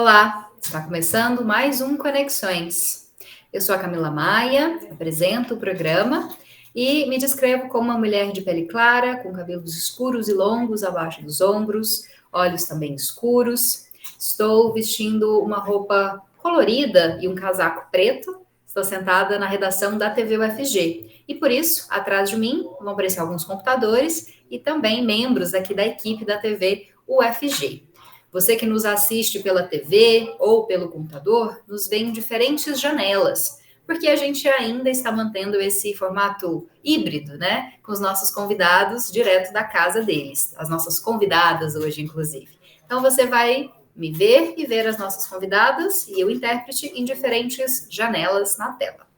Olá, está começando mais um Conexões. Eu sou a Camila Maia, apresento o programa e me descrevo como uma mulher de pele clara, com cabelos escuros e longos abaixo dos ombros, olhos também escuros. Estou vestindo uma roupa colorida e um casaco preto. Estou sentada na redação da TV UFG e por isso, atrás de mim, vão aparecer alguns computadores e também membros aqui da equipe da TV UFG. Você que nos assiste pela TV ou pelo computador, nos vê em diferentes janelas, porque a gente ainda está mantendo esse formato híbrido, né? Com os nossos convidados direto da casa deles, as nossas convidadas hoje, inclusive. Então você vai me ver e ver as nossas convidadas e o intérprete em diferentes janelas na tela.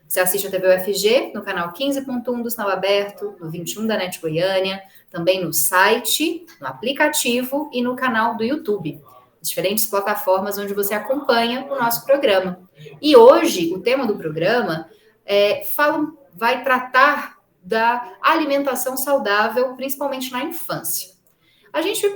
Você assiste a TV UFG no canal 15.1 do Sinal Aberto, no 21 da NET Goiânia, também no site, no aplicativo e no canal do YouTube. Diferentes plataformas onde você acompanha o nosso programa. E hoje, o tema do programa vai tratar da alimentação saudável, principalmente na infância. A gente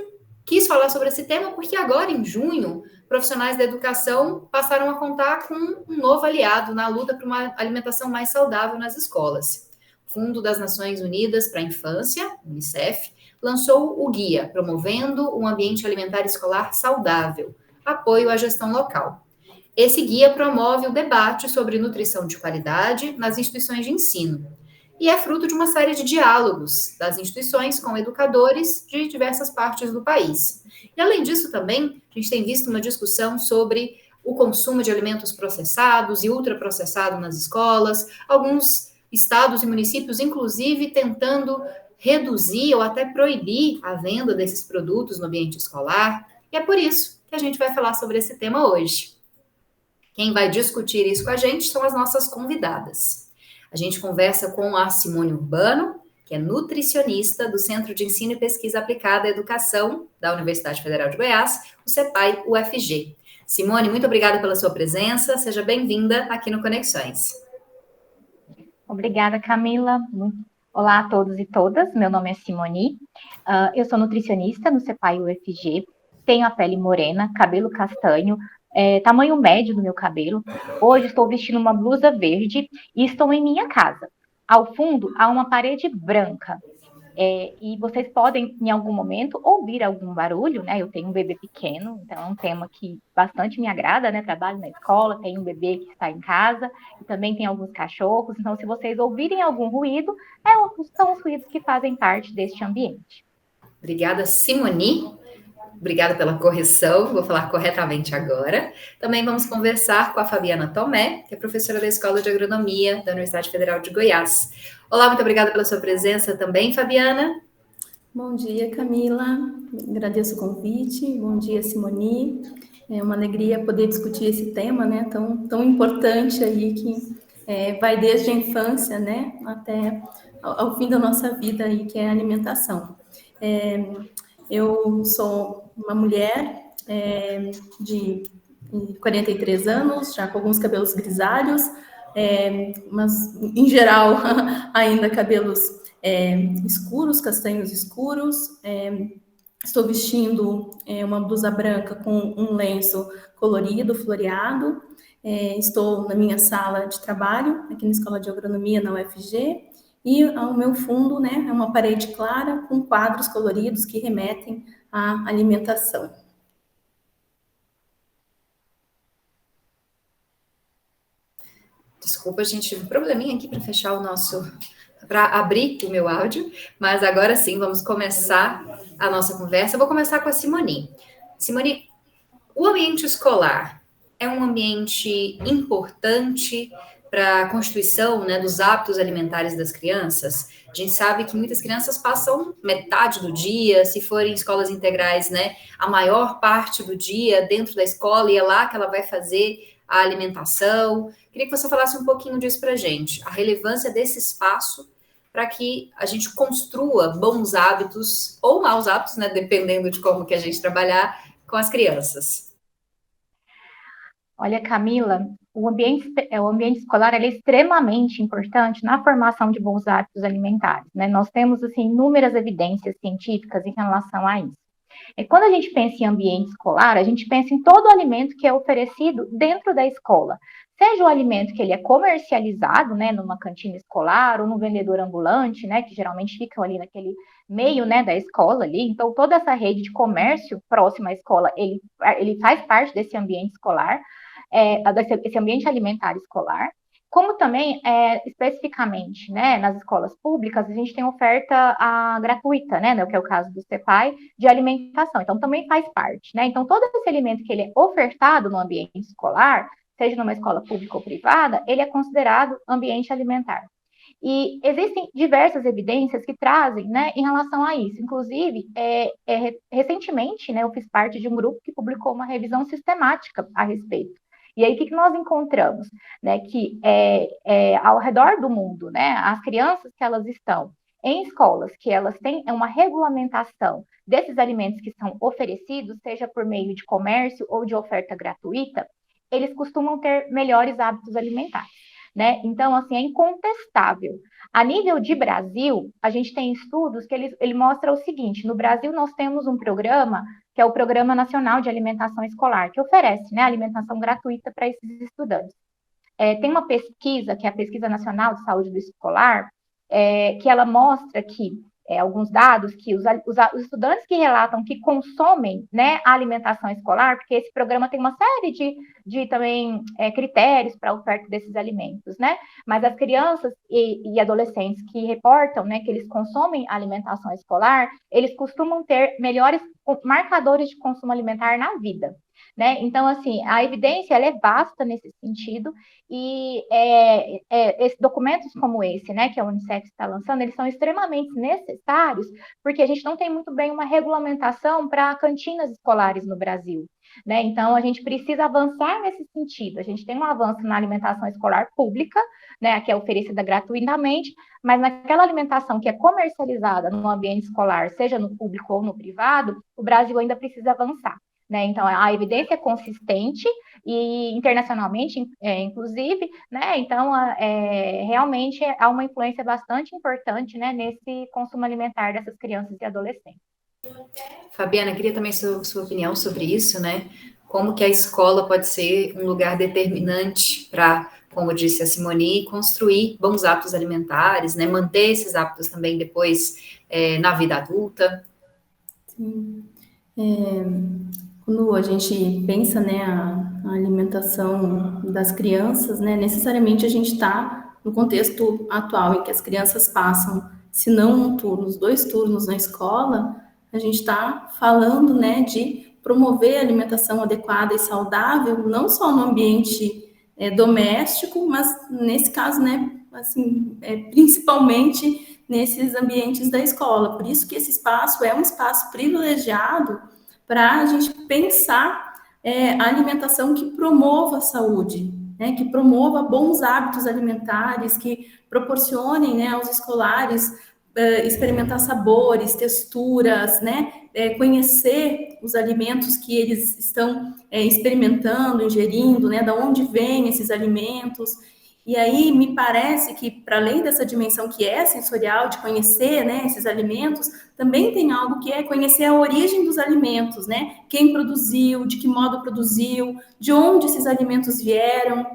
quis falar sobre esse tema porque agora, em junho, profissionais da educação passaram a contar com um novo aliado na luta por uma alimentação mais saudável nas escolas. O Fundo das Nações Unidas para a Infância, UNICEF, lançou o guia Promovendo um Ambiente Alimentar Escolar Saudável, apoio à gestão local. Esse guia promove o debate sobre nutrição de qualidade nas instituições de ensino e é fruto de uma série de diálogos das instituições com educadores de diversas partes do país. E, além disso, também, a gente tem visto uma discussão sobre o consumo de alimentos processados e ultraprocessados nas escolas, alguns estados e municípios, inclusive, tentando reduzir ou até proibir a venda desses produtos no ambiente escolar. E é por isso que a gente vai falar sobre esse tema hoje. Quem vai discutir isso com a gente são as nossas convidadas. A gente conversa com a Simone Urbano, que é nutricionista do Centro de Ensino e Pesquisa Aplicada à Educação da Universidade Federal de Goiás, o CEPAI UFG. Simone, muito obrigada pela sua presença, seja bem-vinda aqui no Conexões. Obrigada, Camila. Olá a todos e todas, meu nome é Simone, eu sou nutricionista no CEPAI UFG, tenho a pele morena, cabelo castanho, tamanho médio do meu cabelo. Hoje estou vestindo uma blusa verde e estou em minha casa. Ao fundo há uma parede branca. E vocês podem, em algum momento, ouvir algum barulho, né? Eu tenho um bebê pequeno, então é um tema que bastante me agrada, né? Trabalho na escola, tenho um bebê que está em casa, e também tem alguns cachorros, então se vocês ouvirem algum ruído, são os ruídos que fazem parte deste ambiente. Obrigada, Simone. Obrigada pela correção, vou falar corretamente agora. Também vamos conversar com a Fabiana Tomé, que é professora da Escola de Agronomia da Universidade Federal de Goiás. Olá, muito obrigada pela sua presença também, Fabiana. Bom dia, Camila. Agradeço o convite. Bom dia, Simone. É uma alegria poder discutir esse tema, né, tão importante aí que vai desde a infância, né, até ao fim da nossa vida aí, que é a alimentação. Eu sou uma mulher de 43 anos, já com alguns cabelos grisalhos, mas, em geral, ainda cabelos escuros, castanhos escuros. Estou vestindo uma blusa branca com um lenço colorido, floreado. Estou na minha sala de trabalho, aqui na Escola de Agronomia, na UFG. E ao meu fundo, né, é uma parede clara com quadros coloridos que remetem à alimentação. Desculpa, a gente tive um probleminha aqui para abrir o meu áudio, mas agora sim, vamos começar a nossa conversa. Eu vou começar com a Simone. Simone, o ambiente escolar é um ambiente importante para a constituição, né, dos hábitos alimentares das crianças? A gente sabe que muitas crianças passam metade do dia, se forem escolas integrais, né, a maior parte do dia dentro da escola, e é lá que ela vai fazer a alimentação. Queria que você falasse um pouquinho disso para a gente, a relevância desse espaço para que a gente construa bons hábitos ou maus hábitos, né, dependendo de como que a gente trabalhar com as crianças. Olha, Camila, o ambiente escolar é extremamente importante na formação de bons hábitos alimentares, né? Nós temos, assim, inúmeras evidências científicas em relação a isso. Quando a gente pensa em ambiente escolar, a gente pensa em todo o alimento que é oferecido dentro da escola. Seja o alimento que ele é comercializado, né, numa cantina escolar ou num vendedor ambulante, né, que geralmente ficam ali naquele meio, né, da escola ali. Então, toda essa rede de comércio próxima à escola, ele faz parte desse ambiente escolar, esse ambiente alimentar escolar. Como também, especificamente, né, nas escolas públicas, a gente tem oferta gratuita, né, que é o caso do CEPAI, de alimentação. Então, também faz parte, né? Então, todo esse alimento que ele é ofertado no ambiente escolar, seja numa escola pública ou privada, ele é considerado ambiente alimentar. E existem diversas evidências que trazem, né, em relação a isso. Inclusive, recentemente, né, eu fiz parte de um grupo que publicou uma revisão sistemática a respeito. E aí, o que nós encontramos? Né, que ao redor do mundo, né, as crianças que elas estão em escolas que elas têm uma regulamentação desses alimentos que são oferecidos, seja por meio de comércio ou de oferta gratuita, eles costumam ter melhores hábitos alimentares. Né? Então, assim, é incontestável. A nível de Brasil, a gente tem estudos que ele mostra o seguinte: no Brasil, nós temos um programa, que é o Programa Nacional de Alimentação Escolar, que oferece, né, alimentação gratuita para esses estudantes. Tem uma pesquisa, que é a Pesquisa Nacional de Saúde do Escolar, que ela mostra que alguns dados que os estudantes que relatam que consomem, né, a alimentação escolar, porque esse programa tem uma série de também critérios para a oferta desses alimentos, né? Mas as crianças e adolescentes que reportam, né, que eles consomem alimentação escolar, eles costumam ter melhores marcadores de consumo alimentar na vida. Né? Então, assim, a evidência ela é vasta nesse sentido e documentos como esse, né, que a Unicef está lançando, eles são extremamente necessários porque a gente não tem muito bem uma regulamentação para cantinas escolares no Brasil. Né? Então, a gente precisa avançar nesse sentido. A gente tem um avanço na alimentação escolar pública, né, que é oferecida gratuitamente, mas naquela alimentação que é comercializada no ambiente escolar, seja no público ou no privado, o Brasil ainda precisa avançar. Né? Então, a evidência é consistente e internacionalmente, inclusive, né? Então, realmente há uma influência bastante importante, né, nesse consumo alimentar dessas crianças e adolescentes. Fabiana, queria também sua opinião sobre isso, né? Como que a escola pode ser um lugar determinante para, como disse a Simone, construir bons hábitos alimentares, né? Manter esses hábitos também depois na vida adulta. Sim. Quando a gente pensa, né, a alimentação das crianças, né, necessariamente a gente está no contexto atual em que as crianças passam, se não um turno, os 2 turnos na escola, a gente está falando, né, de promover a alimentação adequada e saudável, não só no ambiente doméstico, mas nesse caso, né, assim, principalmente nesses ambientes da escola. Por isso que esse espaço é um espaço privilegiado para a gente pensar a alimentação que promova a saúde, né, que promova bons hábitos alimentares, que proporcionem, né, aos escolares experimentar sabores, texturas, né, conhecer os alimentos que eles estão experimentando, ingerindo, né, da onde vêm esses alimentos. E aí me parece que, para além dessa dimensão que é sensorial, de conhecer, né, esses alimentos, também tem algo que é conhecer a origem dos alimentos, né? Quem produziu, de que modo produziu, de onde esses alimentos vieram.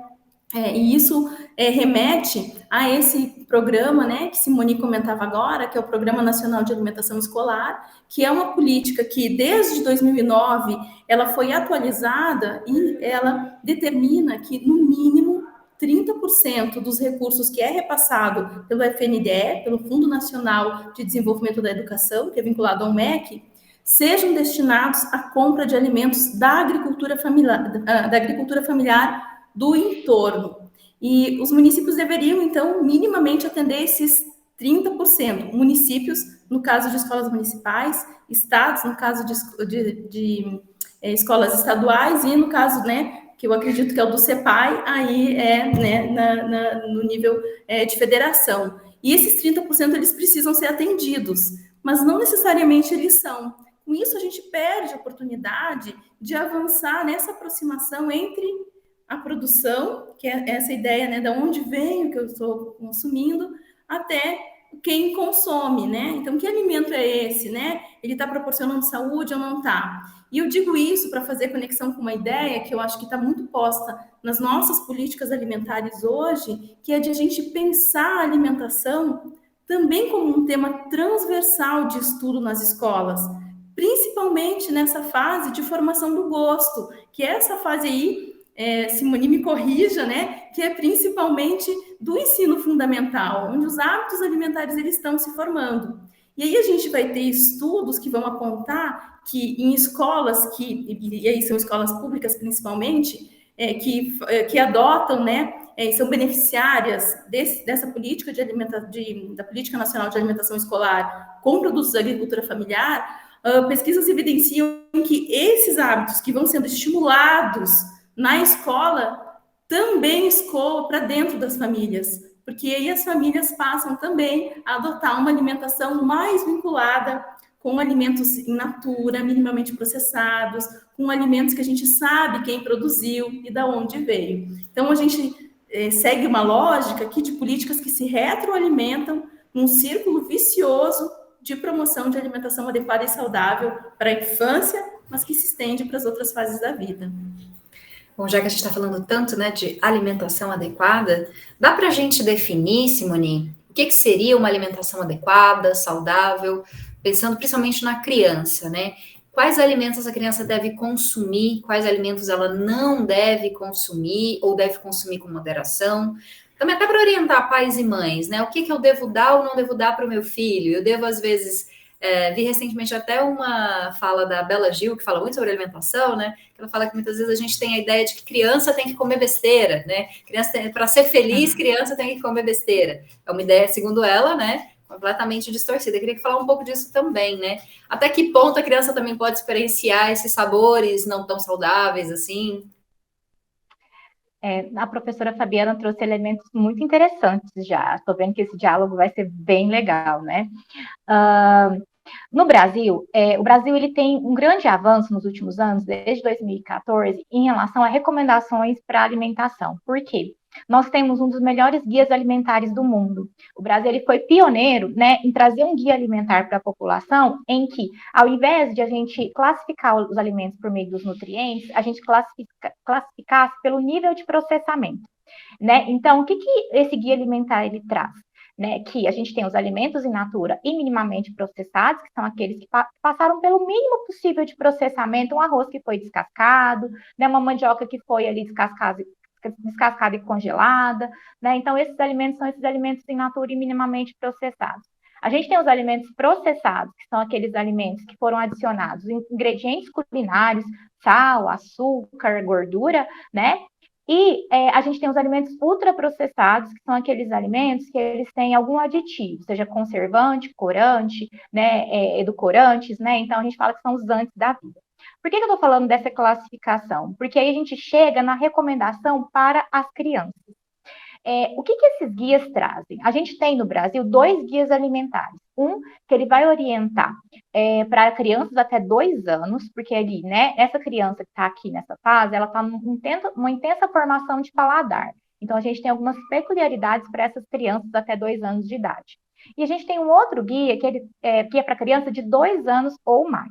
E isso remete a esse programa, né, que Simone comentava agora, que é o Programa Nacional de Alimentação Escolar, que é uma política que, desde 2009, ela foi atualizada e ela determina que, no mínimo, 30% dos recursos que é repassado pelo FNDE, pelo Fundo Nacional de Desenvolvimento da Educação, que é vinculado ao MEC, sejam destinados à compra de alimentos da agricultura familiar do entorno. E os municípios deveriam, então, minimamente atender esses 30%. Municípios, no caso de escolas municipais, estados, no caso de escolas estaduais, e no caso, né, que eu acredito que é o do CEPAI, aí né, no nível de federação. E esses 30% eles precisam ser atendidos, mas não necessariamente eles são. Com isso, a gente perde a oportunidade de avançar nessa aproximação entre a produção, que é essa ideia, né, de onde vem o que eu estou consumindo, até quem consome, né? Então, que alimento é esse, né? Ele está proporcionando saúde ou não está? E eu digo isso para fazer conexão com uma ideia que eu acho que está muito posta nas nossas políticas alimentares hoje, que é de a gente pensar a alimentação também como um tema transversal de estudo nas escolas, principalmente nessa fase de formação do gosto, que é essa fase aí, Simone me corrija, né, que é principalmente do ensino fundamental, onde os hábitos alimentares eles estão se formando. E aí a gente vai ter estudos que vão apontar que em escolas e aí são escolas públicas principalmente, que adotam, né, são beneficiárias dessa política da Política Nacional de Alimentação Escolar com produtos da agricultura familiar, pesquisas evidenciam que esses hábitos que vão sendo estimulados na escola também escoam para dentro das famílias, porque aí as famílias passam também a adotar uma alimentação mais vinculada com alimentos in natura, minimamente processados, com alimentos que a gente sabe quem produziu e da onde veio. Então, a gente segue uma lógica aqui de políticas que se retroalimentam num círculo vicioso de promoção de alimentação adequada e saudável para a infância, mas que se estende para as outras fases da vida. Bom, já que a gente está falando tanto, né, de alimentação adequada, dá para a gente definir, Simone, o que seria uma alimentação adequada, saudável, pensando principalmente na criança, né? Quais alimentos a criança deve consumir, quais alimentos ela não deve consumir ou deve consumir com moderação. Também até para orientar pais e mães, né? O que eu devo dar ou não devo dar para o meu filho? Eu devo, às vezes, vi recentemente até uma fala da Bela Gil, que fala muito sobre alimentação, né? Ela fala que muitas vezes a gente tem a ideia de que criança tem que comer besteira, né? Para ser feliz, criança tem que comer besteira. É uma ideia, segundo ela, né? Completamente distorcida. Eu queria falar um pouco disso também, né? Até que ponto a criança também pode experienciar esses sabores não tão saudáveis assim? A professora Fabiana trouxe elementos muito interessantes já. Estou vendo que esse diálogo vai ser bem legal, né? No Brasil, o Brasil ele tem um grande avanço nos últimos anos, desde 2014, em relação a recomendações para alimentação. Por quê? Nós temos um dos melhores guias alimentares do mundo. O Brasil ele foi pioneiro, né, em trazer um guia alimentar para a população, em que, ao invés de a gente classificar os alimentos por meio dos nutrientes, a gente classificasse pelo nível de processamento, né? Então, o que esse guia alimentar ele traz? Né, que a gente tem os alimentos in natura e minimamente processados, que são aqueles que passaram pelo mínimo possível de processamento, um arroz que foi descascado, né, uma mandioca que foi ali descascada e congelada, né? Então, esses alimentos são esses alimentos in natura e minimamente processados. A gente tem os alimentos processados, que são aqueles alimentos que foram adicionados ingredientes culinários, sal, açúcar, gordura, né? E a gente tem os alimentos ultraprocessados, que são aqueles alimentos que eles têm algum aditivo, seja conservante, corante, né, edulcorantes, né? Então, a gente fala que são os antes da vida. Por que eu estou falando dessa classificação? Porque aí a gente chega na recomendação para as crianças. O que esses guias trazem? A gente tem no Brasil 2 guias alimentares. Um, que ele vai orientar para crianças até 2 anos, porque ali, né, essa criança que está aqui nessa fase, ela está numa intensa formação de paladar. Então, a gente tem algumas peculiaridades para essas crianças até 2 anos de idade. E a gente tem um outro guia que é para criança de 2 anos ou mais.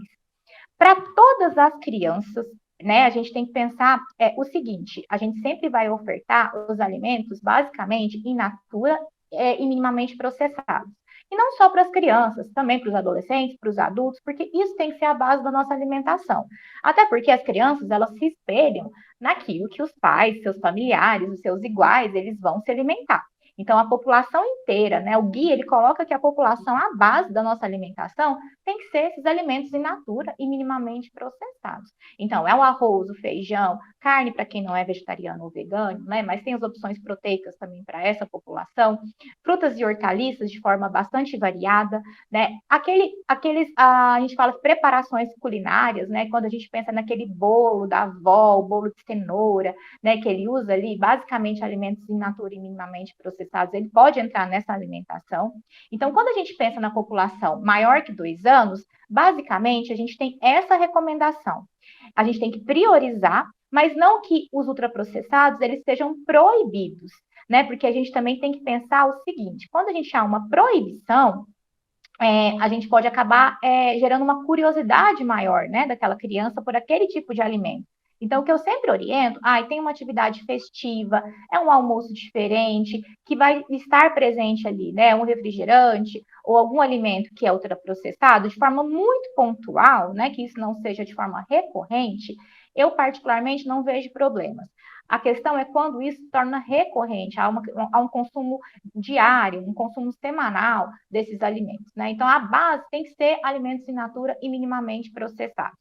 Para todas as crianças, né, a gente tem que pensar o seguinte: a gente sempre vai ofertar os alimentos basicamente in natura e minimamente processados. E não só para as crianças, também para os adolescentes, para os adultos, porque isso tem que ser a base da nossa alimentação. Até porque as crianças, elas se espelham naquilo que os pais, seus familiares, os seus iguais, eles vão se alimentar. Então, a população inteira, né, o guia, ele coloca que a população, a base da nossa alimentação, tem que ser esses alimentos in natura e minimamente processados. Então, é o arroz, o feijão, carne para quem não é vegetariano ou vegano, né, mas tem as opções proteicas também para essa população, frutas e hortaliças de forma bastante variada, né, a gente fala de preparações culinárias, né, quando a gente pensa naquele bolo da avó, o bolo de cenoura, né, que ele usa ali, basicamente alimentos in natura e minimamente processados, ele pode entrar nessa alimentação. Então, quando a gente pensa na população maior que 2 anos, basicamente, a gente tem essa recomendação. A gente tem que priorizar, mas não que os ultraprocessados eles sejam proibidos. né? Porque a gente também tem que pensar o seguinte: quando a gente há uma proibição, a gente pode acabar gerando uma curiosidade maior, né, daquela criança por aquele tipo de alimento. Então, o que eu sempre oriento, tem uma atividade festiva, é um almoço diferente, que vai estar presente ali, né, um refrigerante ou algum alimento que é ultraprocessado, de forma muito pontual, né, que isso não seja de forma recorrente, eu particularmente não vejo problemas. A questão é quando isso se torna recorrente, há um consumo diário, um consumo semanal desses alimentos, né? Então, a base tem que ser alimentos in natura e minimamente processados.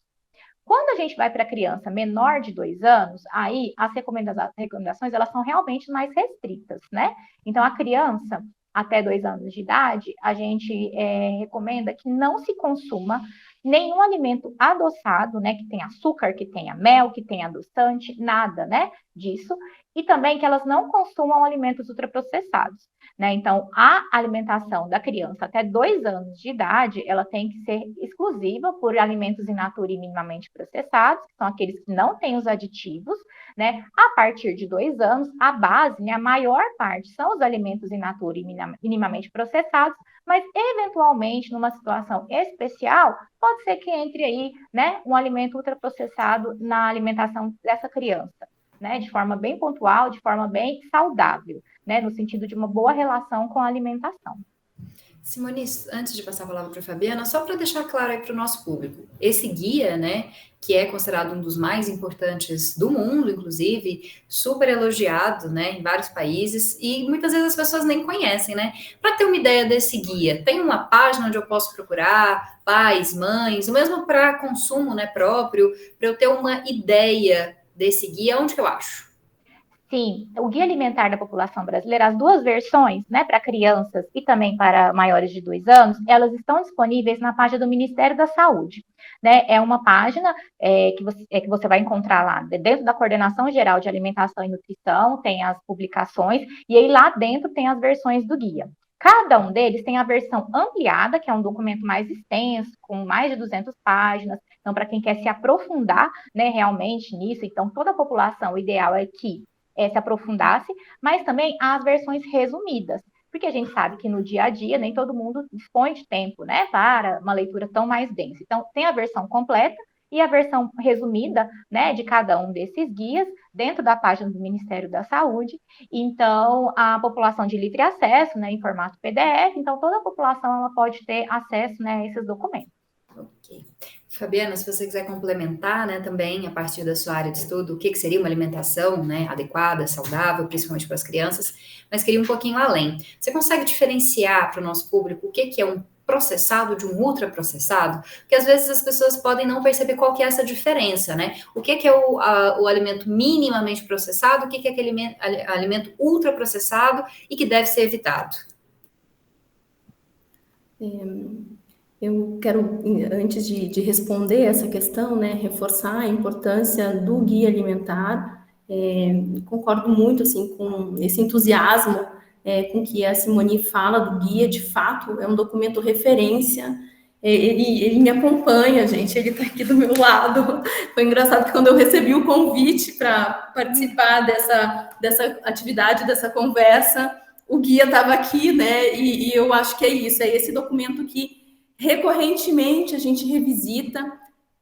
Quando a gente vai para a criança menor de 2 anos, aí as recomendações elas são realmente mais restritas, né? Então, a criança até 2 anos de idade, a gente recomenda que não se consuma nenhum alimento adoçado, né? Que tenha açúcar, que tenha mel, que tenha adoçante, nada, né? Disso. E também que elas não consumam alimentos ultraprocessados, né? Então, a alimentação da criança até 2 anos de idade, ela tem que ser exclusiva por alimentos in natura e minimamente processados, que são aqueles que não têm os aditivos, né? A partir de 2 anos, a base, né, a maior parte são os alimentos in natura e minimamente processados, mas eventualmente, numa situação especial, pode ser que entre aí, né, um alimento ultraprocessado na alimentação dessa criança, né, de forma bem pontual, de forma bem saudável, né, no sentido de uma boa relação com a alimentação. Simone, antes de passar a palavra para a Fabiana, só para deixar claro aí para o nosso público, esse guia, né, que é considerado um dos mais importantes do mundo, inclusive, super elogiado, né, em vários países, e muitas vezes as pessoas nem conhecem, né? Para ter uma ideia desse guia, tem uma página onde eu posso procurar pais, mães, o mesmo para consumo, né, próprio, para eu ter uma ideia desse guia, onde que eu acho? Sim, o Guia Alimentar da População Brasileira, as 2 versões, né, para crianças e também para maiores de 2 anos, elas estão disponíveis na página do Ministério da Saúde, né? É uma página que você vai encontrar lá dentro da Coordenação Geral de Alimentação e Nutrição, tem as publicações, e aí lá dentro tem as versões do guia. Cada um deles tem a versão ampliada, que é um documento mais extenso, com mais de 200 páginas. Então, para quem quer se aprofundar, né, realmente nisso, então toda a população, o ideal é que se aprofundasse, mas também as versões resumidas, porque a gente sabe que no dia a dia nem todo mundo dispõe de tempo, né, para uma leitura tão mais densa. Então, tem a versão completa e a versão resumida, né, de cada um desses guias dentro da página do Ministério da Saúde. Então, a população de livre acesso, né, em formato PDF, então toda a população ela pode ter acesso, né, a esses documentos. Ok. Fabiana, se você quiser complementar, né, também a partir da sua área de estudo, o que seria uma alimentação, né, adequada, saudável, principalmente para as crianças, mas queria um pouquinho além. Você consegue diferenciar para o nosso público o que é um processado de um ultraprocessado? Porque às vezes as pessoas podem não perceber qual que é essa diferença, né? O que é o alimento minimamente processado, o que é aquele alimento ultraprocessado e que deve ser evitado? Eu quero, antes de responder essa questão, né, reforçar a importância do guia alimentar. Concordo muito assim, com esse entusiasmo com que a Simone fala do guia. De fato, é um documento referência. Ele me acompanha, gente, ele está aqui do meu lado. Foi engraçado que quando eu recebi o convite para participar dessa atividade, dessa conversa, o guia estava aqui, né, e eu acho que é isso, é esse documento que recorrentemente a gente revisita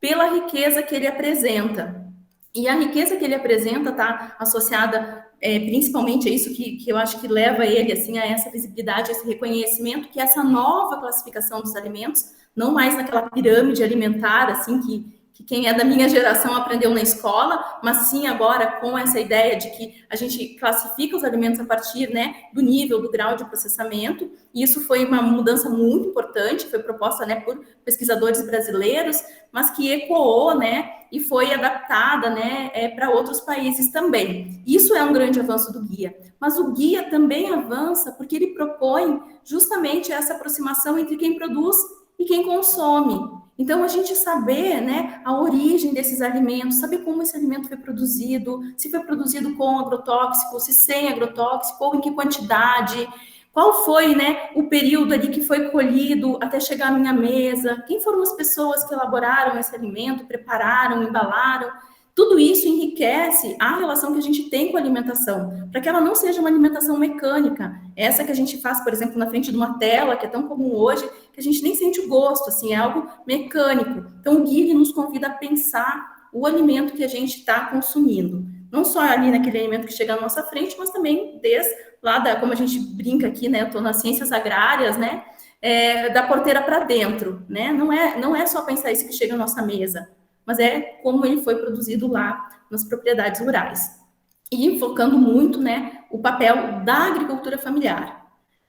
pela riqueza que ele apresenta. E a riqueza que ele apresenta está associada principalmente a isso que eu acho que leva ele assim, a essa visibilidade, a esse reconhecimento, que é essa nova classificação dos alimentos, não mais naquela pirâmide alimentar assim que quem é da minha geração aprendeu na escola, mas sim agora com essa ideia de que a gente classifica os alimentos a partir, né, do nível, do grau de processamento. E isso foi uma mudança muito importante, foi proposta, né, por pesquisadores brasileiros, mas que ecoou, né, e foi adaptada, né, para outros países também. Isso é um grande avanço do guia. Mas o guia também avança porque ele propõe justamente essa aproximação entre quem produz e quem consome. Então, a gente saber, né, a origem desses alimentos, saber como esse alimento foi produzido, se foi produzido com agrotóxico, se sem agrotóxico, ou em que quantidade, qual foi, né, o período ali que foi colhido até chegar à minha mesa, quem foram as pessoas que elaboraram esse alimento, prepararam, embalaram. Tudo isso enriquece a relação que a gente tem com a alimentação, para que ela não seja uma alimentação mecânica, essa que a gente faz, por exemplo, na frente de uma tela, que é tão comum hoje, que a gente nem sente o gosto, assim, é algo mecânico. Então, o guia nos convida a pensar o alimento que a gente está consumindo. Não só ali naquele alimento que chega à nossa frente, mas também desde lá como a gente brinca aqui, né? Eu estou nas ciências agrárias, né? Da porteira para dentro, né? Não é só pensar isso que chega à nossa mesa, mas é como ele foi produzido lá nas propriedades rurais. E focando muito, né, o papel da agricultura familiar.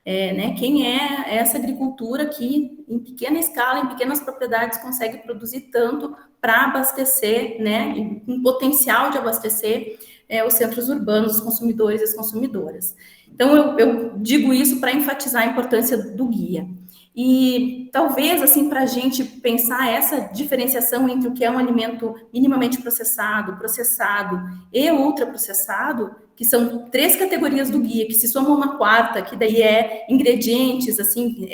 Né, quem é essa agricultura que, em pequena escala, em pequenas propriedades, consegue produzir tanto para abastecer, né, um potencial de abastecer os centros urbanos, os consumidores e as consumidoras. Então, eu digo isso para enfatizar a importância do guia. E talvez, assim, para a gente pensar essa diferenciação entre o que é um alimento minimamente processado, processado e ultraprocessado, que são 3 categorias do guia, que se soma uma quarta, que daí é ingredientes, assim,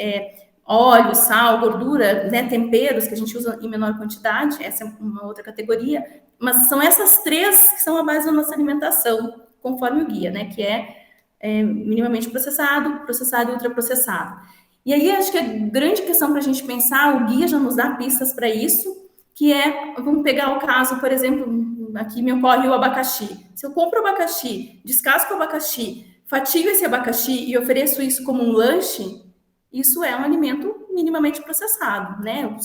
óleo, sal, gordura, né, temperos, que a gente usa em menor quantidade, essa é uma outra categoria, mas são essas 3 que são a base da nossa alimentação, conforme o guia, né, que é minimamente processado, processado e ultraprocessado. E aí, acho que a grande questão para a gente pensar, o guia já nos dá pistas para isso, que vamos pegar o caso, por exemplo, aqui me ocorre o abacaxi. Se eu compro abacaxi, descasco o abacaxi, fatio esse abacaxi e ofereço isso como um lanche, isso é um alimento minimamente processado, né?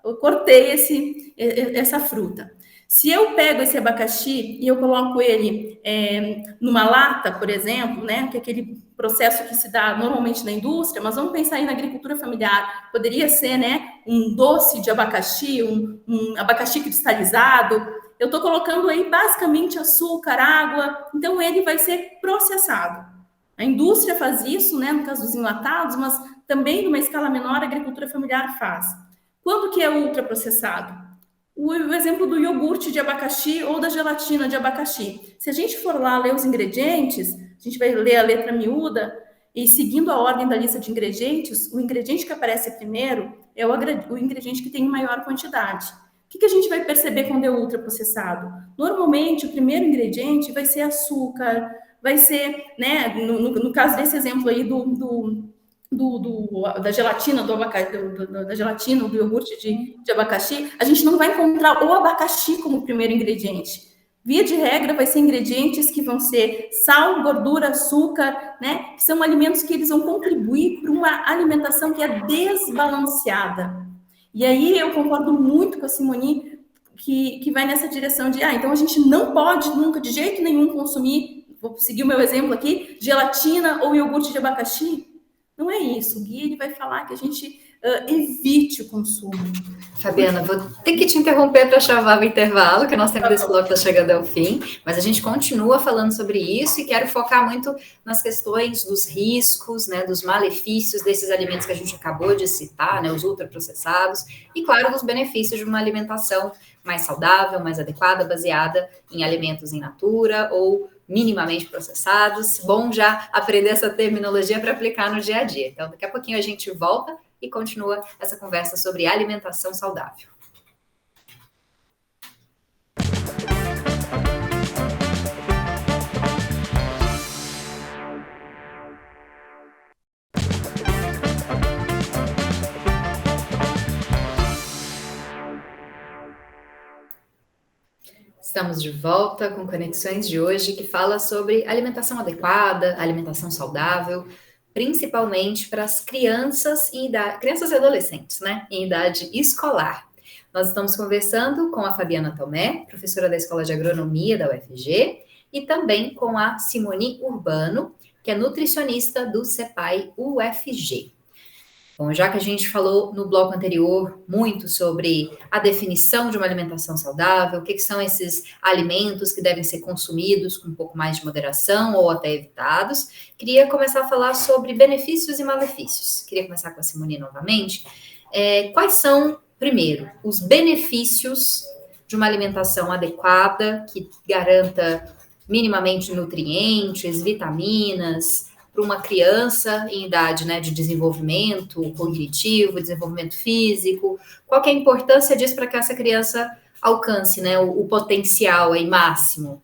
Eu cortei essa fruta. Se eu pego esse abacaxi e eu coloco ele numa lata, por exemplo, né, que é aquele processo que se dá normalmente na indústria, mas vamos pensar aí na agricultura familiar, poderia ser, né, um doce de abacaxi, um abacaxi cristalizado, eu estou colocando aí basicamente açúcar, água, então ele vai ser processado. A indústria faz isso, né, no caso dos enlatados, mas também numa escala menor a agricultura familiar faz. Quando que é ultraprocessado? O exemplo do iogurte de abacaxi ou da gelatina de abacaxi. Se a gente for lá ler os ingredientes, a gente vai ler a letra miúda e seguindo a ordem da lista de ingredientes, o ingrediente que aparece primeiro é o ingrediente que tem maior quantidade. O que a gente vai perceber quando é ultraprocessado? Normalmente, o primeiro ingrediente vai ser açúcar, vai ser, né, no caso desse exemplo aí da gelatina, da gelatina, do iogurte de abacaxi, a gente não vai encontrar o abacaxi como primeiro ingrediente. Via de regra, vai ser ingredientes que vão ser sal, gordura, açúcar, né? Que são alimentos que eles vão contribuir para uma alimentação que é desbalanceada. E aí eu concordo muito com a Simone, que vai nessa direção de, então a gente não pode nunca, de jeito nenhum, consumir, vou seguir o meu exemplo aqui, gelatina ou iogurte de abacaxi. Não é isso. O guia ele vai falar que a gente evite o consumo. Fabiana, vou ter que te interromper para chamar o intervalo, que o nosso tempo desse bloco está chegando ao fim, mas a gente continua falando sobre isso e quero focar muito nas questões dos riscos, né, dos malefícios desses alimentos que a gente acabou de citar, né, os ultraprocessados, e claro, dos benefícios de uma alimentação mais saudável, mais adequada, baseada em alimentos in natura ou minimamente processados. Bom já aprender essa terminologia para aplicar no dia a dia. Então, daqui a pouquinho a gente volta e continua essa conversa sobre alimentação saudável. Estamos de volta com Conexões de hoje, que fala sobre alimentação adequada, alimentação saudável, principalmente para as crianças e adolescentes, né, em idade escolar. Nós estamos conversando com a Fabiana Tomé, professora da Escola de Agronomia da UFG, e também com a Simone Urbano, que é nutricionista do CEPAI UFG. Bom, já que a gente falou no bloco anterior muito sobre a definição de uma alimentação saudável, o que são esses alimentos que devem ser consumidos com um pouco mais de moderação ou até evitados, queria começar a falar sobre benefícios e malefícios. Queria começar com a Simone novamente. Quais são, primeiro, os benefícios de uma alimentação adequada, que garanta minimamente nutrientes, vitaminas, para uma criança em idade, né, de desenvolvimento cognitivo, desenvolvimento físico? Qual que é a importância disso para que essa criança alcance, né, o potencial aí máximo?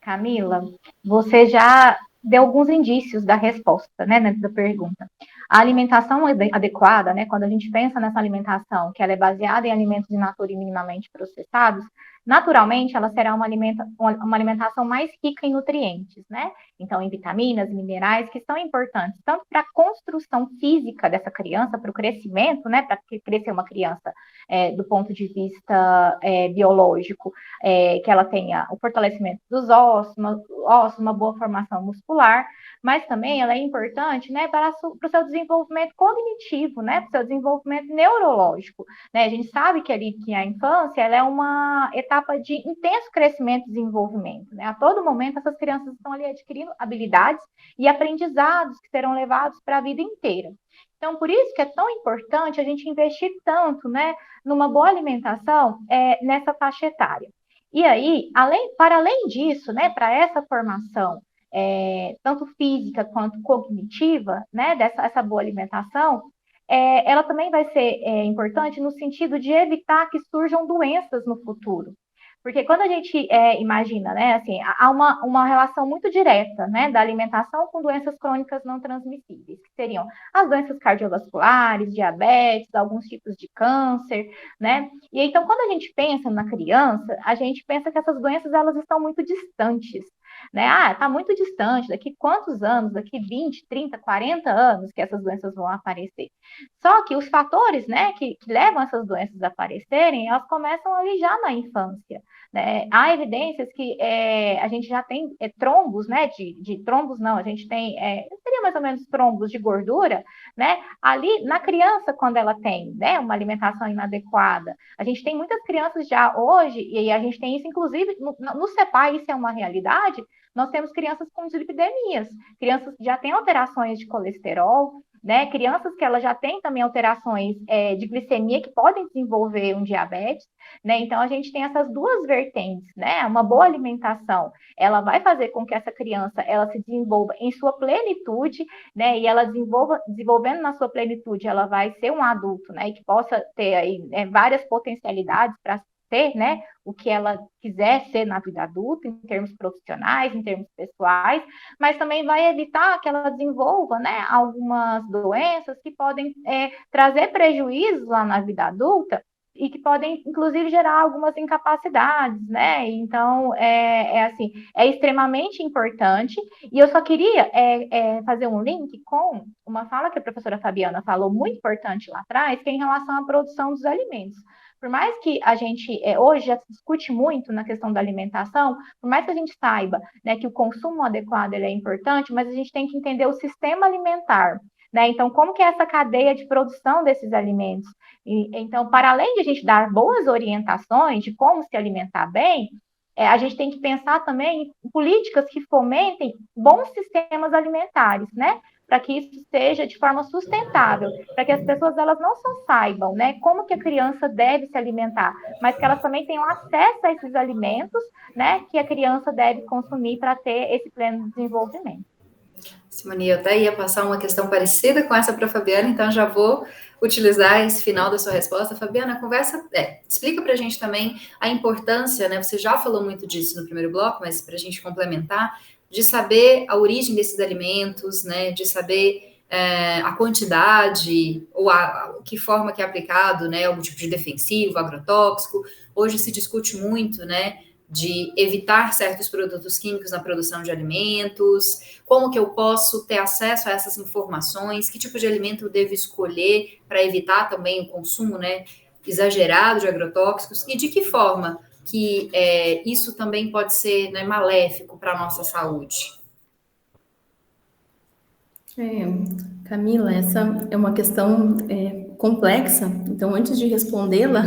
Camila, você já deu alguns indícios da resposta, né, da pergunta. A alimentação adequada, né, quando a gente pensa nessa alimentação, que ela é baseada em alimentos in natura e minimamente processados, naturalmente ela será uma alimentação mais rica em nutrientes, né? Então, em vitaminas, minerais, que são importantes tanto para a construção física dessa criança, para o crescimento, né, para crescer uma criança do ponto de vista biológico, que ela tenha o fortalecimento dos ossos, uma boa formação muscular, mas também ela é importante, né, para o seu desenvolvimento cognitivo, né, para o seu desenvolvimento neurológico, né? A gente sabe que ali que a infância ela é uma etapa de intenso crescimento e desenvolvimento, né? A todo momento essas crianças estão ali adquirindo habilidades e aprendizados que serão levados para a vida inteira. Então, por isso que é tão importante a gente investir tanto, né, numa boa alimentação nessa faixa etária. E aí, para além disso, né, para essa formação, tanto física quanto cognitiva, né, essa boa alimentação, ela também vai ser importante no sentido de evitar que surjam doenças no futuro. Porque quando a gente imagina, né, assim, há uma relação muito direta, né, da alimentação com doenças crônicas não transmissíveis, que seriam as doenças cardiovasculares, diabetes, alguns tipos de câncer, né? E então, quando a gente pensa na criança, a gente pensa que essas doenças, elas estão muito distantes, né? Ah, está muito distante, daqui quantos anos, daqui 20, 30, 40 anos que essas doenças vão aparecer. Só que os fatores, né, que levam essas doenças a aparecerem, elas começam ali já na infância, né? Há evidências que a gente já tem trombos, né, de trombos não, a gente tem, seria mais ou menos trombos de gordura, né, ali na criança quando ela tem, né, uma alimentação inadequada. A gente tem muitas crianças já hoje, e a gente tem isso inclusive no CEPAI, isso é uma realidade, nós temos crianças com dislipidemias, crianças que já têm alterações de colesterol, né? Crianças que elas já têm também alterações de glicemia que podem desenvolver um diabetes, né? Então, a gente tem essas duas vertentes, né? Uma boa alimentação, ela vai fazer com que essa criança, ela se desenvolva em sua plenitude, né? E ela desenvolvendo na sua plenitude, ela vai ser um adulto, né? E que possa ter aí várias potencialidades para ser, né, o que ela quiser ser na vida adulta, em termos profissionais, em termos pessoais, mas também vai evitar que ela desenvolva, né, algumas doenças que podem trazer prejuízos lá na vida adulta e que podem, inclusive, gerar algumas incapacidades, né? Então, assim, é extremamente importante. E eu só queria fazer um link com uma fala que a professora Fabiana falou, muito importante lá atrás, que é em relação à produção dos alimentos. Por mais que a gente, hoje já se discute muito na questão da alimentação, por mais que a gente saiba, né, que o consumo adequado ele é importante, mas a gente tem que entender o sistema alimentar, né? Então, como que é essa cadeia de produção desses alimentos? Então, para além de a gente dar boas orientações de como se alimentar bem, a gente tem que pensar também em políticas que fomentem bons sistemas alimentares, né? Para que isso seja de forma sustentável, para que as pessoas elas não só saibam, né, como que a criança deve se alimentar, mas que elas também tenham acesso a esses alimentos, né, que a criança deve consumir para ter esse pleno desenvolvimento. Simone, eu até ia passar uma questão parecida com essa para a Fabiana, então já vou utilizar esse final da sua resposta. Fabiana, explica para a gente também a importância, né? Você já falou muito disso no primeiro bloco, mas para a gente complementar, de saber a origem desses alimentos, né? De saber a quantidade ou que forma que é aplicado, né? Algum tipo de defensivo, agrotóxico. Hoje se discute muito, né? De evitar certos produtos químicos na produção de alimentos, como que eu posso ter acesso a essas informações, que tipo de alimento eu devo escolher para evitar também o consumo, né, exagerado de agrotóxicos, e de que forma que isso também pode ser, né, maléfico para a nossa saúde. Camila, essa é uma questão complexa, então antes de respondê-la,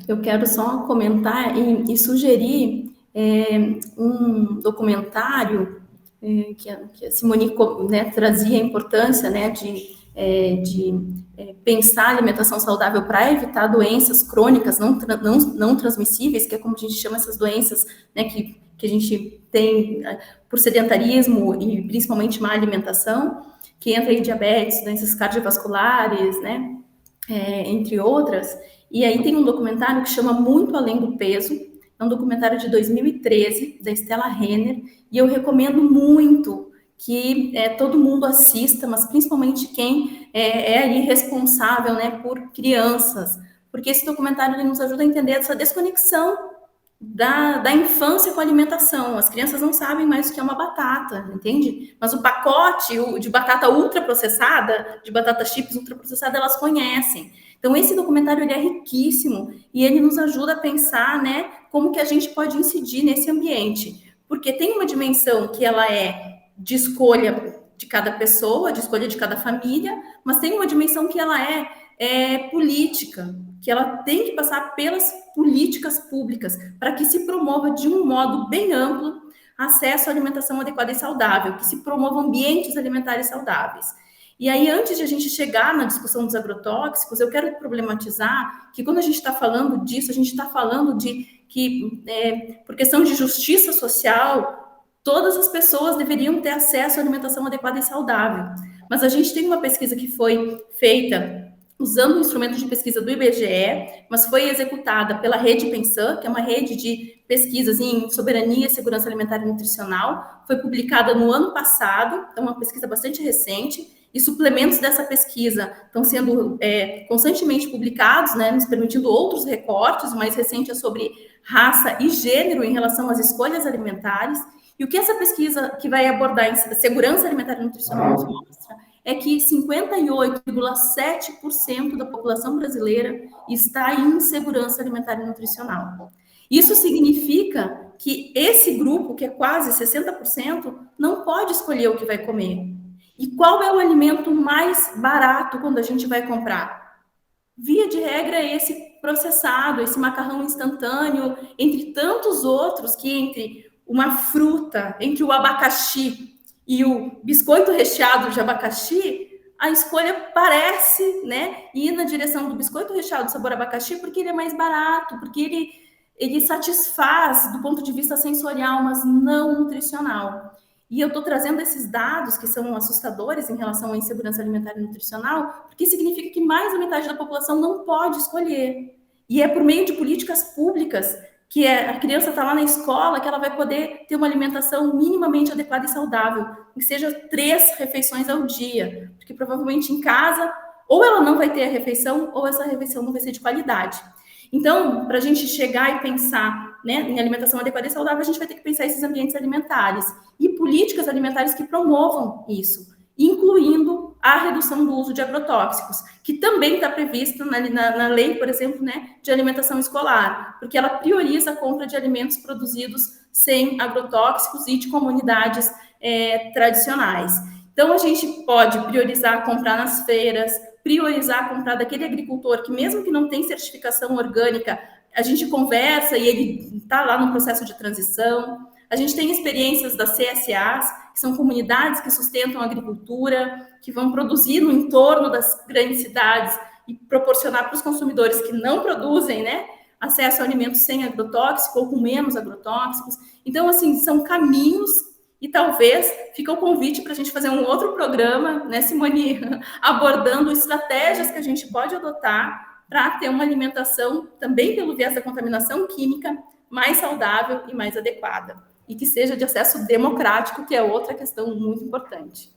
eu quero só comentar e sugerir um documentário que a Simone, né, trazia a importância, né, de pensar a alimentação saudável para evitar doenças crônicas não transmissíveis, que é como a gente chama essas doenças, né, que a gente tem por sedentarismo e principalmente má alimentação, que entra em diabetes, doenças cardiovasculares, né, entre outras. E aí tem um documentário que chama Muito Além do Peso, é um documentário de 2013, da Stella Renner, e eu recomendo muito que todo mundo assista, mas principalmente quem é ali responsável, né, por crianças, porque esse documentário ele nos ajuda a entender essa desconexão da infância com a alimentação. As crianças não sabem mais o que é uma batata, entende? Mas o pacote de batata ultraprocessada, de batata chips ultraprocessada, elas conhecem. Então, esse documentário ele é riquíssimo e ele nos ajuda a pensar, né, como que a gente pode incidir nesse ambiente. Porque tem uma dimensão que ela é de escolha de cada pessoa, de escolha de cada família, mas tem uma dimensão que ela é política, que ela tem que passar pelas políticas públicas para que se promova de um modo bem amplo acesso à alimentação adequada e saudável, que se promovam ambientes alimentares saudáveis. E aí, antes de a gente chegar na discussão dos agrotóxicos, eu quero problematizar que quando a gente está falando disso, a gente está falando de que, por questão de justiça social, todas as pessoas deveriam ter acesso à alimentação adequada e saudável. Mas a gente tem uma pesquisa que foi feita usando o instrumento de pesquisa do IBGE, mas foi executada pela Rede Pensan, que é uma rede de pesquisas em soberania, segurança alimentar e nutricional. Foi publicada no ano passado, então uma pesquisa bastante recente, e suplementos dessa pesquisa estão sendo constantemente publicados, né, nos permitindo outros recortes. O mais recente é sobre raça e gênero em relação às escolhas alimentares. E o que essa pesquisa que vai abordar em segurança alimentar e nutricional nos mostra é que 58,7% da população brasileira está em insegurança alimentar e nutricional. Isso significa que esse grupo, que é quase 60%, não pode escolher o que vai comer. E qual é o alimento mais barato quando a gente vai comprar? Via de regra, é esse processado, esse macarrão instantâneo, entre tantos outros que entre uma fruta, entre o abacaxi e o biscoito recheado de abacaxi, a escolha parece, né, ir na direção do biscoito recheado sabor abacaxi, porque ele é mais barato, porque ele satisfaz do ponto de vista sensorial, mas não nutricional. E eu estou trazendo esses dados que são assustadores em relação à insegurança alimentar e nutricional, porque significa que mais da metade da população não pode escolher. E é por meio de políticas públicas que a criança está lá na escola, que ela vai poder ter uma alimentação minimamente adequada e saudável, que seja 3 refeições ao dia, porque provavelmente em casa, ou ela não vai ter a refeição, ou essa refeição não vai ser de qualidade. Então, para a gente chegar e pensar, né, em alimentação adequada e saudável, a gente vai ter que pensar esses ambientes alimentares e políticas alimentares que promovam isso, incluindo a redução do uso de agrotóxicos, que também está prevista na lei, por exemplo, né, de alimentação escolar, porque ela prioriza a compra de alimentos produzidos sem agrotóxicos e de comunidades tradicionais. Então, a gente pode priorizar comprar nas feiras, priorizar comprar daquele agricultor que, mesmo que não tem certificação orgânica, a gente conversa e ele está lá no processo de transição. A gente tem experiências das CSAs, que são comunidades que sustentam a agricultura, que vão produzir no entorno das grandes cidades e proporcionar para os consumidores que não produzem, né, acesso a alimentos sem agrotóxico ou com menos agrotóxicos. Então, assim, são caminhos e talvez fica o convite para a gente fazer um outro programa, né, Simone, abordando estratégias que a gente pode adotar para ter uma alimentação, também pelo viés da contaminação química, mais saudável e mais adequada. E que seja de acesso democrático, que é outra questão muito importante.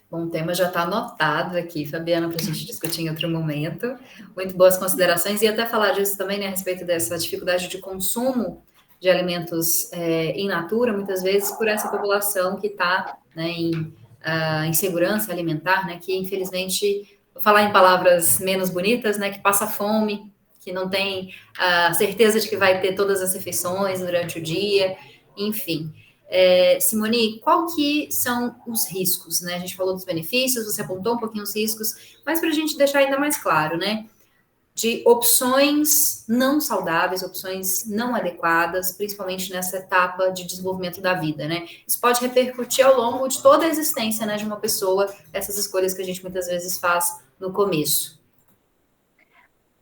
Bom, o tema já está anotado aqui, Fabiana, para a gente discutir em outro momento. Muito boas considerações. E até falar disso também, né, a respeito dessa dificuldade de consumo de alimentos in natura, muitas vezes por essa população que está, né, em insegurança alimentar, né, que infelizmente, vou falar em palavras menos bonitas, né, que passa fome, que não tem a certeza de que vai ter todas as refeições durante o dia, enfim. Simone, qual que são os riscos, né? A gente falou dos benefícios, você apontou um pouquinho os riscos, mas para a gente deixar ainda mais claro, né? De opções não saudáveis, opções não adequadas, principalmente nessa etapa de desenvolvimento da vida, né? Isso pode repercutir ao longo de toda a existência, né, de uma pessoa, essas escolhas que a gente muitas vezes faz no começo.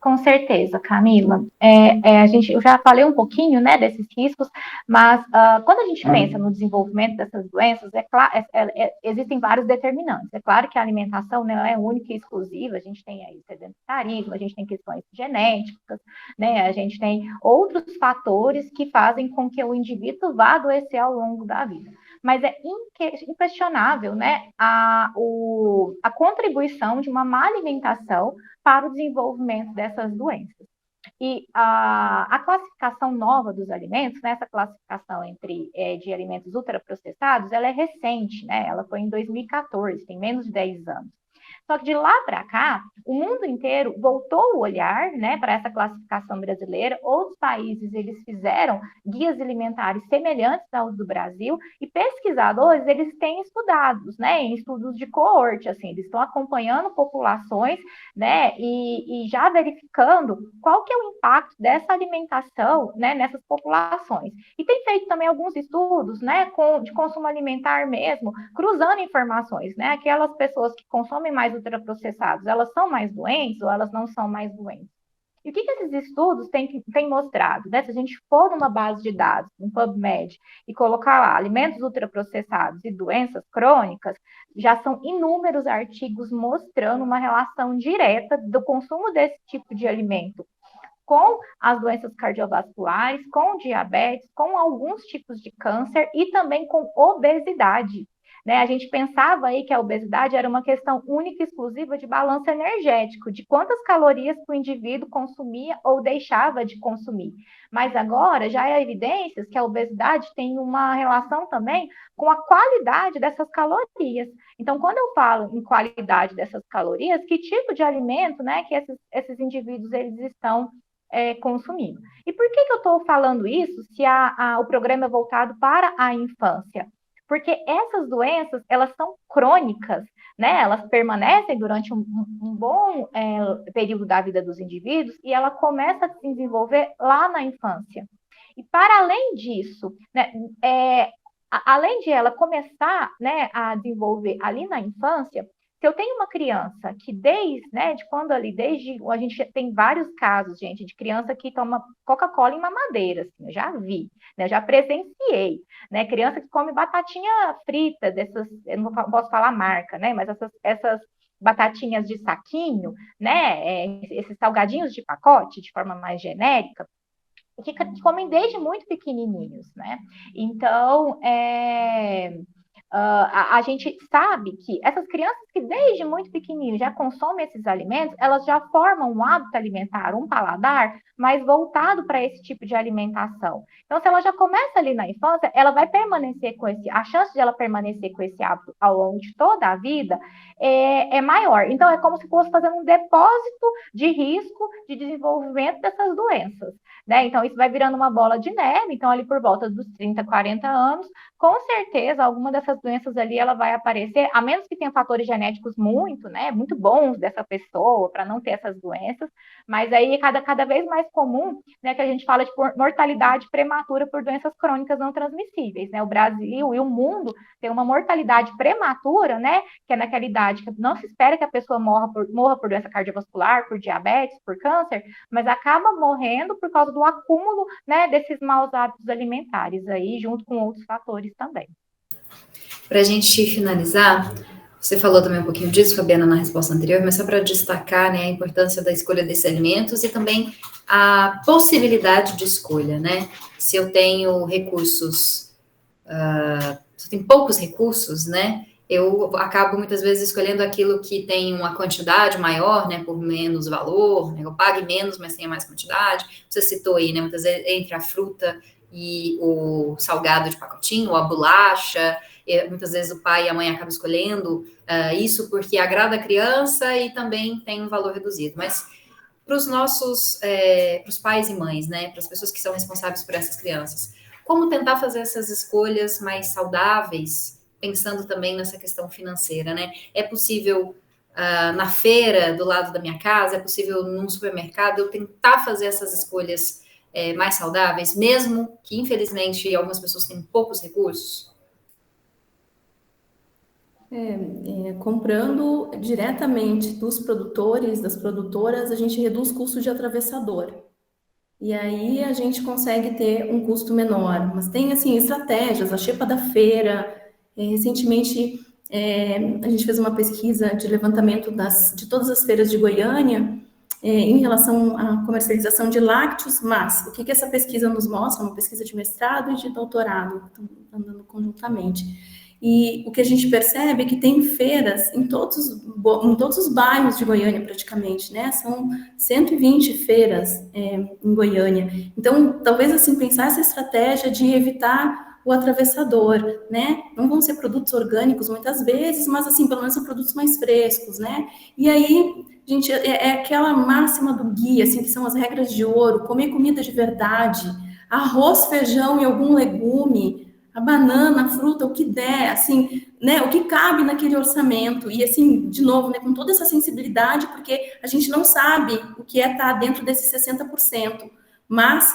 Com certeza, Camila. Eu já falei um pouquinho, né, desses riscos, mas quando a gente pensa no desenvolvimento dessas doenças, existem vários determinantes. É claro que a alimentação não é única e exclusiva, a gente tem aí sedentarismo, a gente tem questões genéticas, né, a gente tem outros fatores que fazem com que o indivíduo vá adoecer ao longo da vida. Mas é inquestionável, né, a contribuição de uma má alimentação para o desenvolvimento dessas doenças. E a classificação nova dos alimentos, né, essa classificação de alimentos ultraprocessados, ela é recente, né? Ela foi em 2014, tem menos de 10 anos. Só que de lá para cá, o mundo inteiro voltou o olhar, né, para essa classificação brasileira. Outros países eles fizeram guias alimentares semelhantes aos do Brasil e pesquisadores eles têm estudados, né, em estudos de coorte, assim, eles estão acompanhando populações, né, e já verificando qual que é o impacto dessa alimentação, né, nessas populações. E tem feito também alguns estudos, né, de consumo alimentar mesmo, cruzando informações, né, aquelas pessoas que consomem mais ultraprocessados, elas são mais doentes ou elas não são mais doentes? E o que esses estudos têm mostrado? Né? Se a gente for numa base de dados, no PubMed, e colocar lá alimentos ultraprocessados e doenças crônicas, já são inúmeros artigos mostrando uma relação direta do consumo desse tipo de alimento com as doenças cardiovasculares, com diabetes, com alguns tipos de câncer e também com obesidade. Né? A gente pensava aí que a obesidade era uma questão única e exclusiva de balanço energético, de quantas calorias o indivíduo consumia ou deixava de consumir. Mas agora já há evidências que a obesidade tem uma relação também com a qualidade dessas calorias. Então, quando eu falo em qualidade dessas calorias, que tipo de alimento, né, que esses indivíduos eles estão consumindo? E por que eu estou falando isso se o programa é voltado para a infância? Porque essas doenças, elas são crônicas, né? Elas permanecem durante um bom período da vida dos indivíduos e ela começa a se desenvolver lá na infância. E para além disso, né, além de ela começar, né, a desenvolver ali na infância, se eu tenho uma criança que desde a gente tem vários casos, gente, de criança que toma Coca-Cola em mamadeira, assim, eu já vi, né, eu já presenciei, né, criança que come batatinha frita, eu não posso falar marca, né, mas essas batatinhas de saquinho, né, esses salgadinhos de pacote, de forma mais genérica, que comem desde muito pequenininhos, né, então, a gente sabe que essas crianças que desde muito pequenininho já consomem esses alimentos, elas já formam um hábito alimentar, um paladar mais voltado para esse tipo de alimentação. Então, se ela já começa ali na infância, ela vai permanecer a chance de ela permanecer com esse hábito ao longo de toda a vida é maior. Então, é como se fosse fazendo um depósito de risco de desenvolvimento dessas doenças, né? Então, isso vai virando uma bola de neve. Então, ali por volta dos 30, 40 anos, com certeza, alguma dessas doenças ali, ela vai aparecer, a menos que tenha fatores genéticos muito bons dessa pessoa, para não ter essas doenças, mas aí é cada vez mais comum, né, que a gente fala de mortalidade prematura por doenças crônicas não transmissíveis, né? O Brasil e o mundo tem uma mortalidade prematura, né, que é naquela idade que não se espera que a pessoa morra por doença cardiovascular, por diabetes, por câncer, mas acaba morrendo por causa do acúmulo, né, desses maus hábitos alimentares aí, junto com outros fatores também. Para a gente finalizar, você falou também um pouquinho disso, Fabiana, na resposta anterior, mas só para destacar, né, a importância da escolha desses alimentos e também a possibilidade de escolha, né? Se eu tenho recursos, se eu tenho poucos recursos, né, eu acabo muitas vezes escolhendo aquilo que tem uma quantidade maior, né, por menos valor, né, eu pague menos, mas tenha mais quantidade. Você citou aí, né, muitas vezes entre a fruta e o salgado de pacotinho, ou a bolacha, muitas vezes o pai e a mãe acabam escolhendo isso porque agrada a criança e também tem um valor reduzido. Mas para os nossos, para os pais e mães, né, para as pessoas que são responsáveis por essas crianças, como tentar fazer essas escolhas mais saudáveis, pensando também nessa questão financeira, né? É possível na feira do lado da minha casa, é possível num supermercado eu tentar fazer essas escolhas mais saudáveis, mesmo que, infelizmente, algumas pessoas têm poucos recursos? Comprando diretamente dos produtores, das produtoras, a gente reduz custo de atravessador. E aí a gente consegue ter um custo menor. Mas tem, assim, estratégias, a xepa da feira. Recentemente, a gente fez uma pesquisa de levantamento de todas as feiras de Goiânia, em relação à comercialização de lácteos, mas o que essa pesquisa nos mostra, uma pesquisa de mestrado e de doutorado, que estão andando conjuntamente. E o que a gente percebe é que tem feiras em todos os bairros de Goiânia, praticamente, né? São 120 feiras em Goiânia. Então, talvez, assim, pensar essa estratégia de evitar o atravessador, né? Não vão ser produtos orgânicos, muitas vezes, mas, assim, pelo menos são produtos mais frescos, né? E aí, gente, é aquela máxima do guia, assim, que são as regras de ouro: comer comida de verdade, arroz, feijão e algum legume, a banana, a fruta, o que der, assim, né, o que cabe naquele orçamento. E, assim, de novo, né, com toda essa sensibilidade, porque a gente não sabe o que é estar dentro desses 60%, mas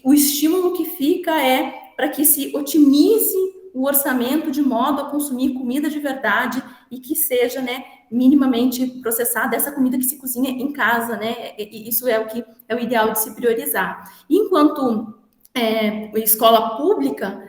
o estímulo que fica é para que se otimize o orçamento de modo a consumir comida de verdade e que seja, né, minimamente processada, essa comida que se cozinha em casa, né? E isso é o que é o ideal de se priorizar. Enquanto escola pública,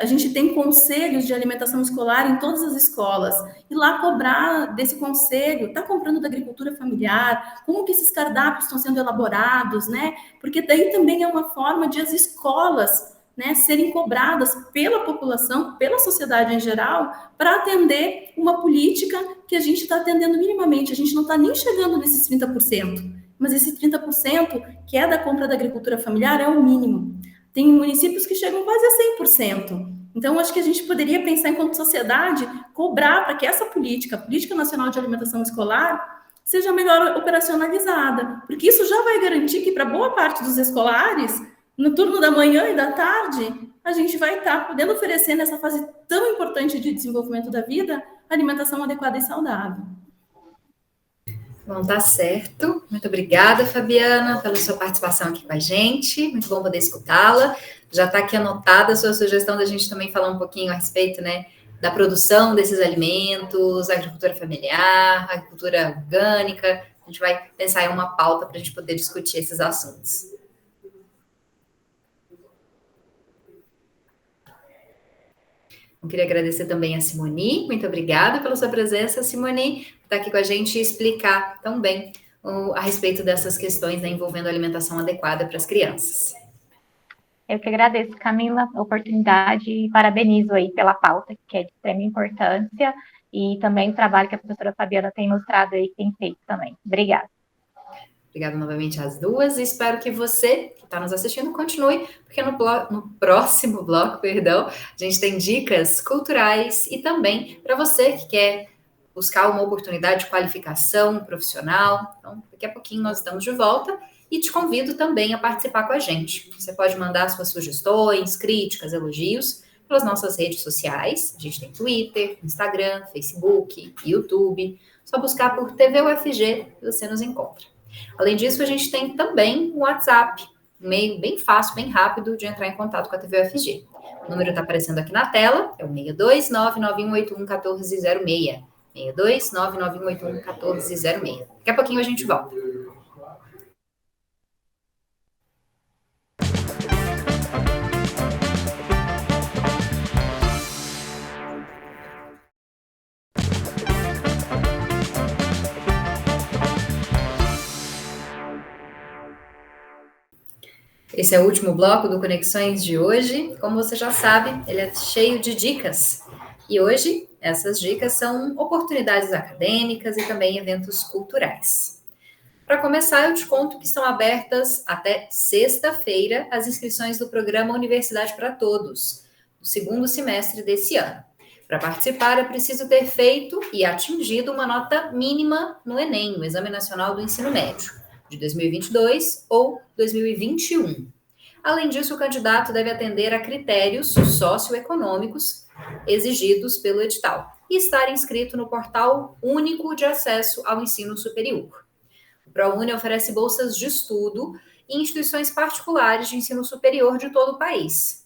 a gente tem conselhos de alimentação escolar em todas as escolas, e lá cobrar desse conselho: está comprando da agricultura familiar, como que esses cardápios estão sendo elaborados, né? Porque daí também é uma forma de as escolas, né, serem cobradas pela população, pela sociedade em geral, para atender uma política que a gente está atendendo minimamente. A gente não está nem chegando nesses 30%, mas esse 30% que é da compra da agricultura familiar é o mínimo. Tem municípios que chegam quase a 100%. Então, acho que a gente poderia pensar, enquanto sociedade, cobrar para que essa política, a Política Nacional de Alimentação Escolar, seja melhor operacionalizada, porque isso já vai garantir que, para boa parte dos escolares, no turno da manhã e da tarde, a gente vai estar podendo oferecer, nessa fase tão importante de desenvolvimento da vida, alimentação adequada e saudável. Bom, tá certo. Muito obrigada, Fabiana, pela sua participação aqui com a gente. Muito bom poder escutá-la. Já está aqui anotada a sua sugestão da gente também falar um pouquinho a respeito, né, da produção desses alimentos, agricultura familiar, agricultura orgânica. A gente vai pensar em uma pauta para a gente poder discutir esses assuntos. Eu queria agradecer também a Simoni. Muito obrigada pela sua presença, Simoni, por estar aqui com a gente e explicar tão bem a respeito dessas questões, né, envolvendo alimentação adequada para as crianças. Eu que agradeço, Camila, a oportunidade e parabenizo aí pela pauta, que é de extrema importância, e também o trabalho que a professora Fabiana tem mostrado aí, que tem feito também. Obrigada. Obrigada novamente às duas, e espero que você, que está nos assistindo, continue, porque no próximo bloco, a gente tem dicas culturais e também para você que quer buscar uma oportunidade de qualificação profissional. Então, daqui a pouquinho nós estamos de volta e te convido também a participar com a gente. Você pode mandar suas sugestões, críticas, elogios pelas nossas redes sociais. A gente tem Twitter, Instagram, Facebook, YouTube. Só buscar por TV UFG e você nos encontra. Além disso, a gente tem também o WhatsApp, um meio bem fácil, bem rápido de entrar em contato com a TV UFG. O número está aparecendo aqui na tela, é o 62991811406. 62991811406. Daqui a pouquinho a gente volta. Esse é o último bloco do Conexões de hoje. Como você já sabe, ele é cheio de dicas. E hoje, essas dicas são oportunidades acadêmicas e também eventos culturais. Para começar, eu te conto que estão abertas até sexta-feira as inscrições do programa Universidade para Todos, no segundo semestre desse ano. Para participar, é preciso ter feito e atingido uma nota mínima no Enem, no Exame Nacional do Ensino Médio, de 2022 ou 2021. Além disso, o candidato deve atender a critérios socioeconômicos exigidos pelo edital e estar inscrito no Portal Único de Acesso ao Ensino Superior. O ProUni oferece bolsas de estudo em instituições particulares de ensino superior de todo o país.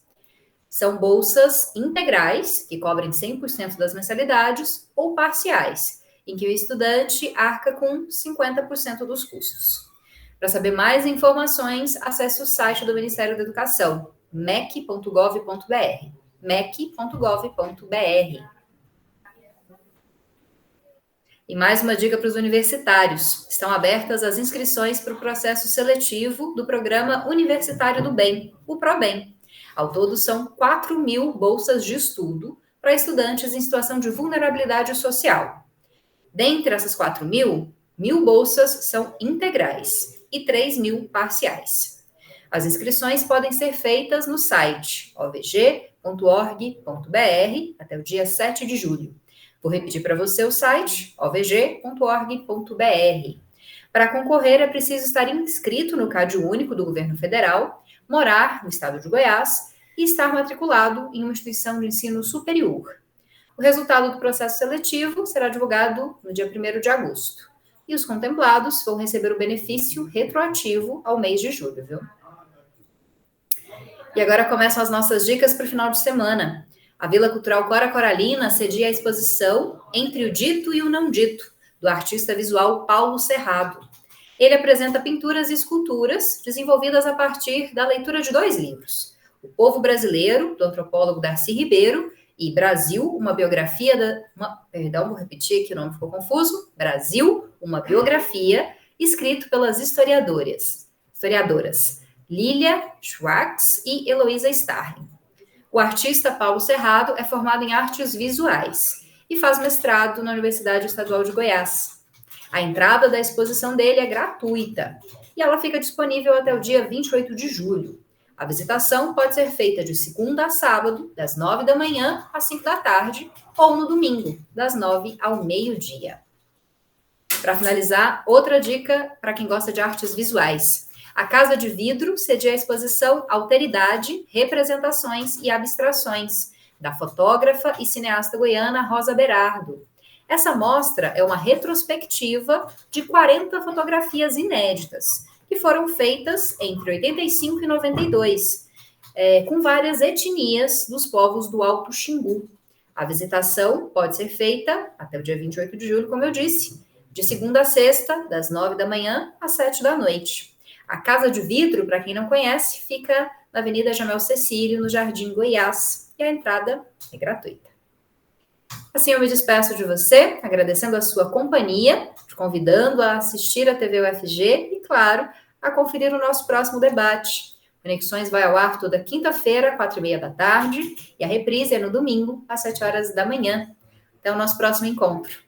São bolsas integrais, que cobrem 100% das mensalidades, ou parciais, em que o estudante arca com 50% dos custos. Para saber mais informações, acesse o site do Ministério da Educação, mec.gov.br. mec.gov.br. E mais uma dica para os universitários. Estão abertas as inscrições para o processo seletivo do Programa Universitário do Bem, o ProBem. Ao todo, são 4.000 bolsas de estudo para estudantes em situação de vulnerabilidade social. Dentre essas 4.000, 1.000 bolsas são integrais e 3.000 parciais. As inscrições podem ser feitas no site ovg.org.br até o dia 7 de julho. Vou repetir para você o site, ovg.org.br. Para concorrer, é preciso estar inscrito no Cade Único do Governo Federal, morar no estado de Goiás e estar matriculado em uma instituição de ensino superior. O resultado do processo seletivo será divulgado no dia 1º de agosto. E os contemplados vão receber o benefício retroativo ao mês de julho, viu? E agora começam as nossas dicas para o final de semana. A Vila Cultural Cora Coralina cedia a exposição Entre o Dito e o Não Dito, do artista visual Paulo Cerrado. Ele apresenta pinturas e esculturas desenvolvidas a partir da leitura de 2 livros. O Povo Brasileiro, do antropólogo Darcy Ribeiro, e Brasil, uma biografia vou repetir que o nome ficou confuso. Brasil, uma biografia, escrito pelas historiadoras Lilia Schwartz e Heloísa Starling. O artista Paulo Cerrado é formado em artes visuais e faz mestrado na Universidade Estadual de Goiás. A entrada da exposição dele é gratuita e ela fica disponível até o dia 28 de julho. A visitação pode ser feita de segunda a sábado, das 9 da manhã às 5 da tarde, ou no domingo, das 9 ao meio-dia. Para finalizar, outra dica para quem gosta de artes visuais. A Casa de Vidro cedia a exposição Alteridade, Representações e Abstrações, da fotógrafa e cineasta goiana Rosa Berardo. Essa mostra é uma retrospectiva de 40 fotografias inéditas, que foram feitas entre 85 e 92, com várias etnias dos povos do Alto Xingu. A visitação pode ser feita até o dia 28 de julho, como eu disse, de segunda a sexta, das 9 da manhã às 7 da noite. A Casa de Vidro, para quem não conhece, fica na Avenida Jamel Cecílio, no Jardim Goiás, e a entrada é gratuita. Assim eu me despeço de você, agradecendo a sua companhia, te convidando a assistir a TV UFG e, claro, a conferir o nosso próximo debate. Conexões vai ao ar toda quinta-feira, 4h30 da tarde, e a reprise é no domingo, às 7 horas da manhã. Até o nosso próximo encontro.